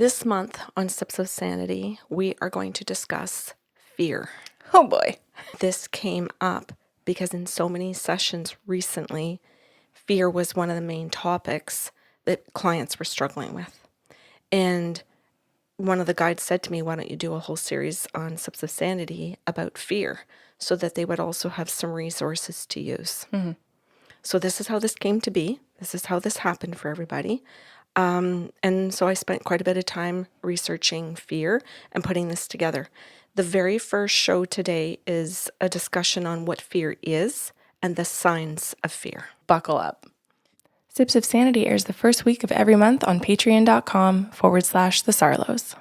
This month on Steps of Sanity, we are going to discuss fear. Oh boy. This came up because in so many sessions recently, fear was one of the main topics that clients were struggling with. And one of the guides said to me, why don't you do a whole series on Steps of Sanity about fear so that they would also have some resources to use. Mm-hmm. So this is how this came to be. This is how this happened for everybody. And so I spent quite a bit of time researching fear and putting this together. The very first show today is a discussion on what fear is and the signs of fear. Buckle up. Sips of Sanity airs the first week of every month on patreon.com/the Sarlos.